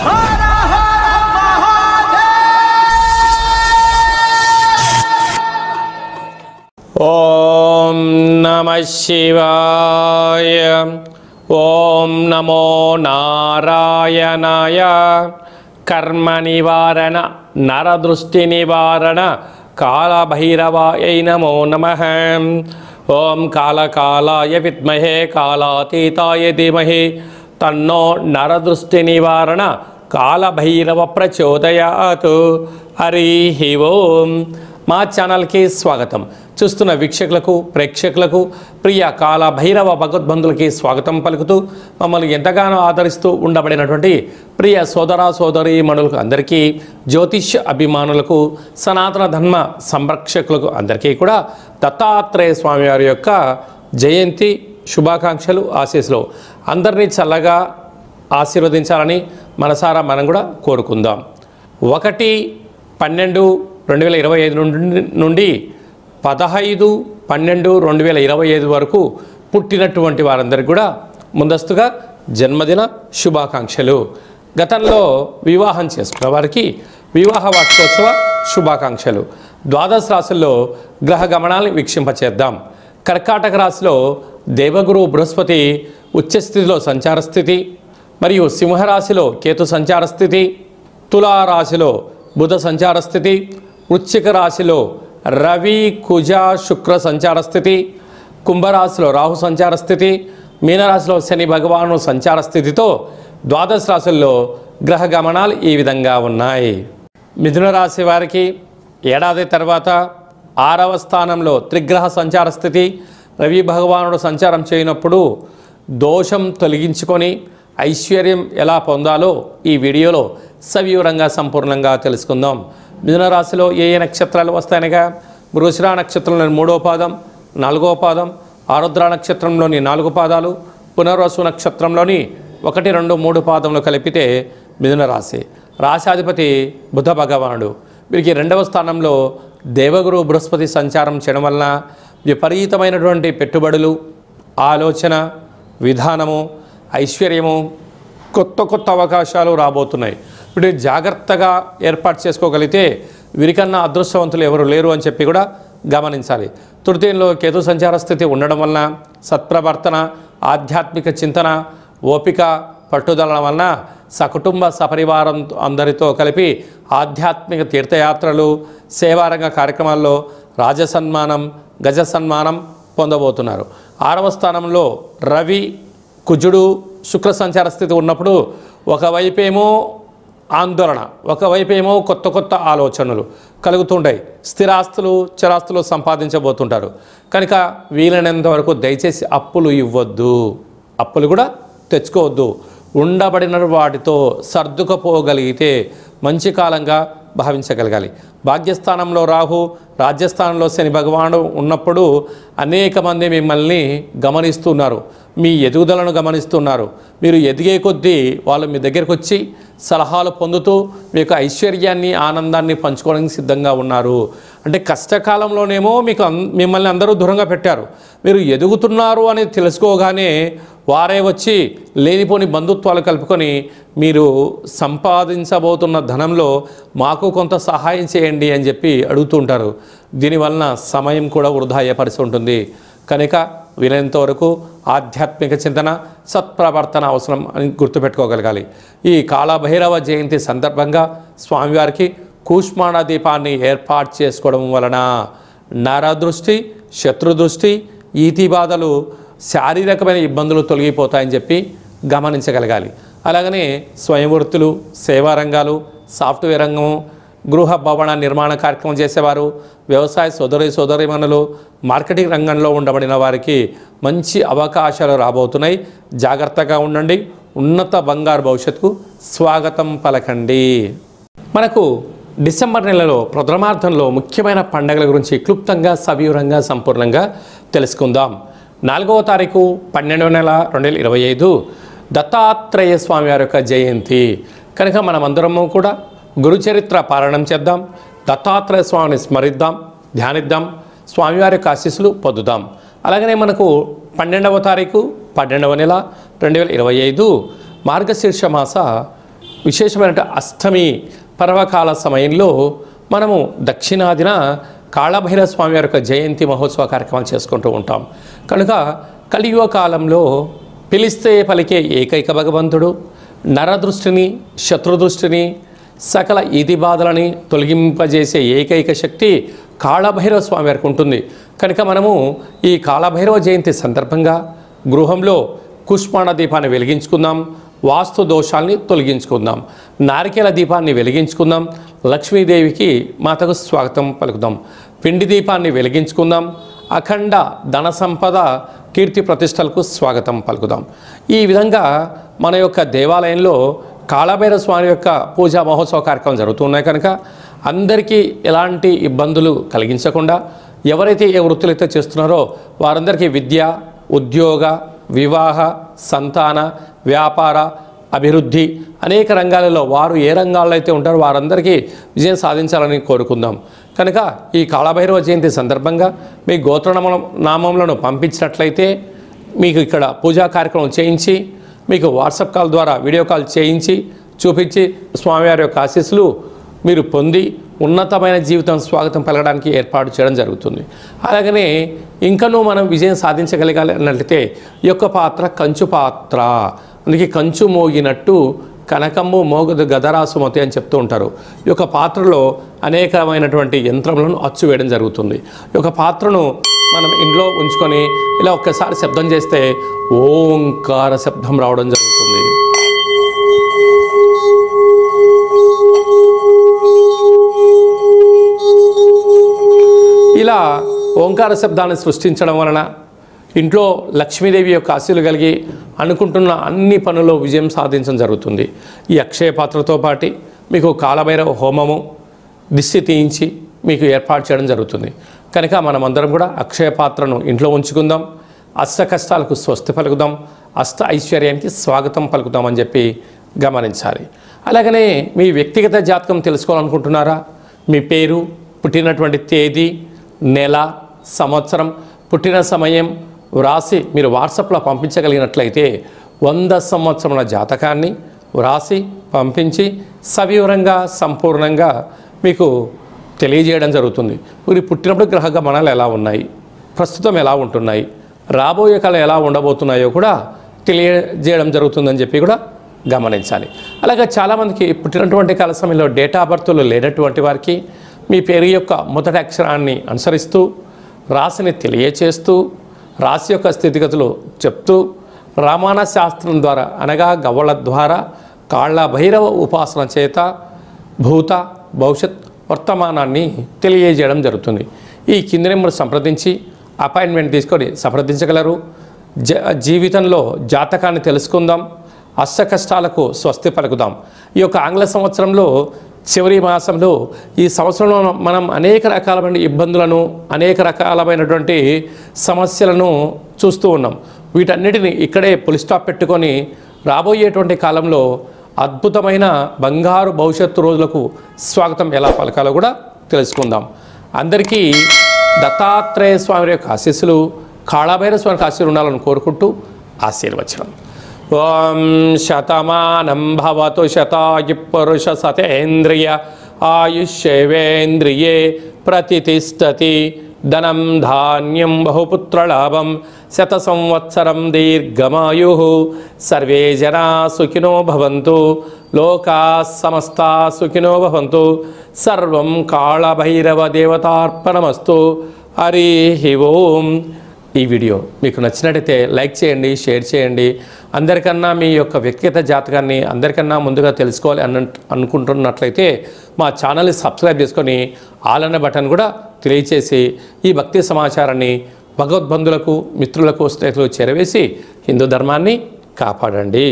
ఓం నమః శివాయ. ఓం నమో నారాయణాయ. కర్మ నివారణ నరదృష్టి నివారణ కాళభైరవాయ నమో నమః. ఓం కాళకాలాయ విద్మహే కాళాతీతాయ ధీమహి తన్నో నరదృష్టి నివారణ కాళభైరవ ప్రచోదయాత్. హరి ఓం. మా ఛానల్కి స్వాగతం. చూస్తున్న వీక్షకులకు ప్రేక్షకులకు ప్రియ కాళభైరవ భగవద్బంధులకి స్వాగతం పలుకుతూ మమ్మల్ని ఎంతగానో ఆదరిస్తూ ఉండబడినటువంటి ప్రియ సోదర సోదరీమణులకు అందరికీ, జ్యోతిష్య అభిమానులకు, సనాతన ధర్మ సంరక్షకులకు అందరికీ కూడా దత్తాత్రేయ స్వామి వారి యొక్క జయంతి శుభాకాంక్షలు, ఆశీస్సులు. అందరినీ చల్లగా ఆశీర్వదించాలని మనసారా మనం కూడా కోరుకుందాం. 1/12/2025 నుండి 15/12/2025 వరకు పుట్టినటువంటి వారందరికీ కూడా ముందస్తుగా జన్మదిన శుభాకాంక్షలు. గతంలో వివాహం చేసుకున్న వారికి వివాహ వార్షికోత్సవ శుభాకాంక్షలు. ద్వాదశ రాశుల్లో గ్రహ గమనాన్ని వీక్షింపచేద్దాం. కర్కాటక రాశిలో దేవగురు బృహస్పతి ఉచ్చస్థితిలో సంచార స్థితి మరియు సింహరాశిలో కేతు సంచార స్థితి, తులారాశిలో బుధ సంచార స్థితి, వృశ్చిక రాశిలో రవి కుజ శుక్ర సంచార స్థితి, కుంభరాశిలో రాహు సంచార స్థితి, మీనరాశిలో శని భగవాను సంచార స్థితితో ద్వాదశ రాశుల్లో గ్రహ గమనాలు ఈ విధంగా ఉన్నాయి. మిథున రాశి వారికి ఏడాది తర్వాత 6వ స్థానంలో త్రిగ్రహ సంచార స్థితి, రవి భగవానుడు సంచారం చేయనప్పుడు దోషం తొలగించుకొని ఐశ్వర్యం ఎలా పొందాలో ఈ వీడియోలో సవివరంగా సంపూర్ణంగా తెలుసుకుందాం. మిథున రాశిలో ఏ ఏ నక్షత్రాలు వస్తాయనగా మృగశిర నక్షత్రంలోని 3వ పాదం, 4వ పాదం, ఆరుద్ర నక్షత్రంలోని 4 పాదాలు, పునర్వసు నక్షత్రంలోని 1, 2, 3 పాదములు కలిపితే మిథున రాశి. రాశాధిపతి బుధ భగవానుడు. వీరికి 2వ స్థానంలో దేవగురు బృహస్పతి సంచారం చేయడం వలన విపరీతమైనటువంటి పెట్టుబడులు, ఆలోచన విధానము, ఐశ్వర్యము, కొత్త అవకాశాలు రాబోతున్నాయి. ఇప్పుడు జాగ్రత్తగా ఏర్పాటు చేసుకోగలిగితే వీరికన్నా అదృష్టవంతులు ఎవరు లేరు అని చెప్పి కూడా గమనించాలి. తృతీయంలో కేతు సంచార స్థితి ఉండడం వలన సత్ప్రవర్తన, ఆధ్యాత్మిక చింతన, ఓపిక, పట్టుదల వలన సకుటుంబ సపరివారం అందరితో కలిపి ఆధ్యాత్మిక తీర్థయాత్రలు, సేవారంగ కార్యక్రమాల్లో రాజసన్మానం, గజ సన్మానం పొందబోతున్నారు. 6వ స్థానంలో రవి కుజుడు శుక్ర సంచార స్థితి ఉన్నప్పుడు ఒకవైపేమో ఆందోళన, ఒకవైపేమో కొత్త ఆలోచనలు కలుగుతుంటాయి. స్థిరాస్తులు చరాస్తులు సంపాదించబోతుంటారు. కనుక వీలైనంత వరకు దయచేసి అప్పులు ఇవ్వద్దు, అప్పులు కూడా తెచ్చుకోవద్దు. ఉండబడిన వాటితో సర్దుకుపోగలిగితే మంచి కాలంగా భావించగలగాలి. భాగ్యస్థానంలో రాహు, రాజ్యస్థానంలో శని భగవానుడు ఉన్నప్పుడు అనేక మంది మిమ్మల్ని గమనిస్తున్నారు, మీ ఎదుగుదలను గమనిస్తున్నారు. మీరు ఎదిగే కొద్దీ వాళ్ళు మీ దగ్గరకు వచ్చి సలహాలు పొందుతూ మీకు ఐశ్వర్యాన్ని, ఆనందాన్ని పంచుకోవడానికి సిద్ధంగా ఉన్నారు. అంటే కష్టకాలంలోనేమో మిమ్మల్ని అందరూ దూరంగా పెట్టారు. మీరు ఎదుగుతున్నారు అని తెలుసుకోగానే వారే వచ్చి లేనిపోని బంధుత్వాలు కలుపుకొని మీరు సంపాదించబోతున్న ధనంలో మాకు కొంత సహాయం చేయండి అని చెప్పి అడుగుతుంటారు. దీనివలన సమయం కూడా వృధా అయ్యే పరిస్థితి ఉంటుంది. కనుక వీలైనంత వరకు ఆధ్యాత్మిక చింతన, సత్ప్రవర్తన అవసరం అని గుర్తుపెట్టుకోగలగాలి. ఈ కాళభైరవ జయంతి సందర్భంగా స్వామివారికి కూష్మాండ దీపాన్ని ఏర్పాటు చేసుకోవడం వలన నరదృష్టి, శత్రుదృష్టి, ఈతి బాధలు, శారీరకమైన ఇబ్బందులు తొలగిపోతాయని చెప్పి గమనించగలగాలి. అలాగనే స్వయం వృత్తులు, సేవా రంగాలు, సాఫ్ట్వేర్ రంగం, గృహ భవన నిర్మాణ కార్యక్రమం చేసేవారు, వ్యవసాయ సోదరీమణులు, మార్కెటింగ్ రంగంలో ఉండబడిన వారికి మంచి అవకాశాలు రాబోతున్నాయి. జాగ్రత్తగా ఉండండి. ఉన్నత బంగారు భవిష్యత్తుకు స్వాగతం పలకండి. మనకు డిసెంబర్ నెలలో ప్రథమార్థంలో ముఖ్యమైన పండుగల గురించి క్లుప్తంగా సవివరంగా సంపూర్ణంగా తెలుసుకుందాం. 4వ తారీఖు 12వ నెల 2025 దత్తాత్రేయ స్వామి వారి యొక్క జయంతి. కనుక మనమందరము కూడా గురుచరిత్ర పారాయణం చేద్దాం, దత్తాత్రేయ స్వామిని స్మరిద్దాం, ధ్యానిద్దాం, స్వామివారి యొక్క ఆశీస్సులు పొందుదాం. అలాగనే మనకు 12వ తారీఖు 12వ నెల 2025 మార్గశీర్ష మాస విశేషమైన అష్టమి పర్వకాల సమయంలో మనము దక్షిణాదిన కాళభైరవ స్వామి వారి యొక్క జయంతి మహోత్సవ కార్యక్రమాలు చేసుకుంటూ ఉంటాం. కనుక కలియుగ కాలంలో పిలిస్తే పలికే ఏకైక భగవంతుడు, నరదృష్టిని శత్రుదృష్టిని సకల ఈతి బాధలని తొలగింపజేసే ఏకైక శక్తి కాళభైరవ స్వామి వారికి ఉంటుంది. కనుక మనము ఈ కాళభైరవ జయంతి సందర్భంగా గృహంలో కుష్మాండ దీపాన్ని వెలిగించుకుందాం, వాస్తు దోషాల్ని తొలగించుకుందాం, నారికేల దీపాన్ని వెలిగించుకుందాం, లక్ష్మీదేవికి మాతకు స్వాగతం పలుకుదాం, పిండి దీపాన్ని వెలిగించుకుందాం, అఖండ ధన సంపద కీర్తి ప్రతిష్టలకు స్వాగతం పలుకుదాం. ఈ విధంగా మన యొక్క దేవాలయంలో కాళభైరవ స్వామి యొక్క పూజా మహోత్సవ కార్యక్రమం జరుగుతున్నాయి. కనుక అందరికీ ఎలాంటి ఇబ్బందులు కలిగించకుండా ఎవరైతే ఏ వృత్తులైతే చేస్తున్నారో వారందరికీ విద్య, ఉద్యోగ, వివాహ, సంతాన, వ్యాపార, అభివృద్ధి అనేక రంగాలలో వారు ఏ రంగాల్లో అయితే ఉంటారో వారందరికీ విజయం సాధించాలని కోరుకుందాం. కనుక ఈ కాళభైరవ జయంతి సందర్భంగా మీ గోత్రనామంలను పంపించినట్లయితే మీకు ఇక్కడ పూజా కార్యక్రమం చేయించి మీకు వాట్సాప్ కాల్ ద్వారా వీడియో కాల్ చేయించి చూపించి స్వామివారి యొక్క ఆశీస్సులు మీరు పొంది ఉన్నతమైన జీవితం స్వాగతం పలకడానికి ఏర్పాటు చేయడం జరుగుతుంది. అలాగనే ఇంకనూ మనం విజయం సాధించగలగాలి అన్నట్లయితే ఈ యొక్క పాత్ర కంచు పాత్ర, అందుకే కంచు మోగినట్టు కనకమ్ము మోగదు గదరాసుమతి అని చెప్తూ ఉంటారు. ఈ యొక్క పాత్రలో అనేకమైనటువంటి యంత్రములను అచ్చు వేయడం జరుగుతుంది. ఈ యొక్క పాత్రను మనం ఇంట్లో ఉంచుకొని ఇలా ఒక్కసారి శబ్దం చేస్తే ఓంకార శబ్దం రావడం జరుగుతుంది. ఇలా ఓంకార శబ్దాన్ని సృష్టించడం వలన ఇంట్లో లక్ష్మీదేవి యొక్క ఆశీస్సులు కలిగి అనుకుంటున్న అన్ని పనుల్లో విజయం సాధించడం జరుగుతుంది. ఈ అక్షయ పాత్రతో పాటు మీకు కాళభైరవ హోమము దిష్టి తీయించి మీకు ఏర్పాటు చేయడం జరుగుతుంది. కనుక మనమందరం కూడా అక్షయ పాత్రను ఇంట్లో ఉంచుకుందాం, అష్ట కష్టాలకు స్వస్తి పలుకుదాం, అష్ట ఐశ్వర్యానికి స్వాగతం పలుకుదామని చెప్పి గమనించాలి. అలాగనే మీ వ్యక్తిగత జాతకం తెలుసుకోవాలనుకుంటున్నారా? మీ పేరు, పుట్టినటువంటి తేదీ, నెల, సంవత్సరం, పుట్టిన సమయం వ్రాసి మీరు వాట్సాప్లో పంపించగలిగినట్లయితే 100 సంవత్సరముల జాతకాన్ని వ్రాసి పంపించి సవివరంగా సంపూర్ణంగా మీకు తెలియజేయడం జరుగుతుంది. మీరు పుట్టినప్పుడు గ్రహ గమనాలు ఎలా ఉన్నాయి, ప్రస్తుతం ఎలా ఉంటున్నాయి, రాబోయే కాలం ఎలా ఉండబోతున్నాయో కూడా తెలియజేయడం జరుగుతుందని చెప్పి కూడా గమనించాలి. అలాగే చాలామందికి పుట్టినటువంటి కాల సమయంలో డేటా ఆఫ్ బర్త్లు లేనటువంటి వారికి మీ పేరు యొక్క మొదటి అక్షరాన్ని అనుసరిస్తూ రాశిని తెలియచేస్తూ రాశి యొక్క స్థితిగతులు చెప్తూ రామాయణ శాస్త్రం ద్వారా అనగా గవ్వల ద్వారా కాళభైరవ ఉపాసన చేత భూత భవిష్యత్ వర్తమానాన్ని తెలియజేయడం జరుగుతుంది. ఈ కింది నెంబర్ సంప్రదించి అపాయింట్మెంట్ తీసుకొని సంప్రదించగలరు. జీవితంలో జాతకాన్ని తెలుసుకుందాం, అష్ట కష్టాలకు స్వస్తి పలుకుదాం. ఈ యొక్క ఆంగ్ల సంవత్సరంలో చివరి మాసంలో ఈ సంవత్సరంలో మనం అనేక రకాలమైన ఇబ్బందులను అనేక రకాలమైనటువంటి సమస్యలను చూస్తూ ఉన్నాం. వీటన్నిటిని ఇక్కడే పులి స్టాప్ పెట్టుకొని రాబోయేటువంటి కాలంలో అద్భుతమైన బంగారు భవిష్యత్తు రోజులకు స్వాగతం ఎలా పలకాలో కూడా తెలుసుకుందాం. అందరికీ దత్తాత్రేయ స్వామి యొక్క ఆశీస్సులు, కాళభైరవ స్వామి ఆశీస్సులు ఉండాలని కోరుకుంటూ ఆశీర్వచనం. ఓం శతమానం భవతు శతాయు పురుష సతేంద్రియ ఆయుష్యేవేంద్రియే ప్రతిష్టతి ధనం ధాన్యం బహుపుత్రలాభం శత సంవత్సరం దీర్ఘమాయు సర్వే జనా సుఖినో భవంతు లోకా సమస్తా సుఖినో భవంతు సర్వం కాళభైరవ దేవతార్పణమస్తు. హరి ఓం. ఈ వీడియో మీకు నచ్చినట్టయితే లైక్ చేయండి, షేర్ చేయండి. అందరికన్నా మీ యొక్క వ్యక్తిగత జాతకాన్ని అందరికన్నా ముందుగా తెలుసుకోవాలి అనుకుంటున్నట్లయితే మా ఛానల్ని సబ్స్క్రైబ్ చేసుకొని ఆల్ అనే బటన్ కూడా తెలియచేసి ఈ భక్తి సమాచారాన్ని భగవద్బంధులకు, మిత్రులకు, స్నేహితులకు చేరవేసి హిందూ ధర్మాన్ని కాపాడండి.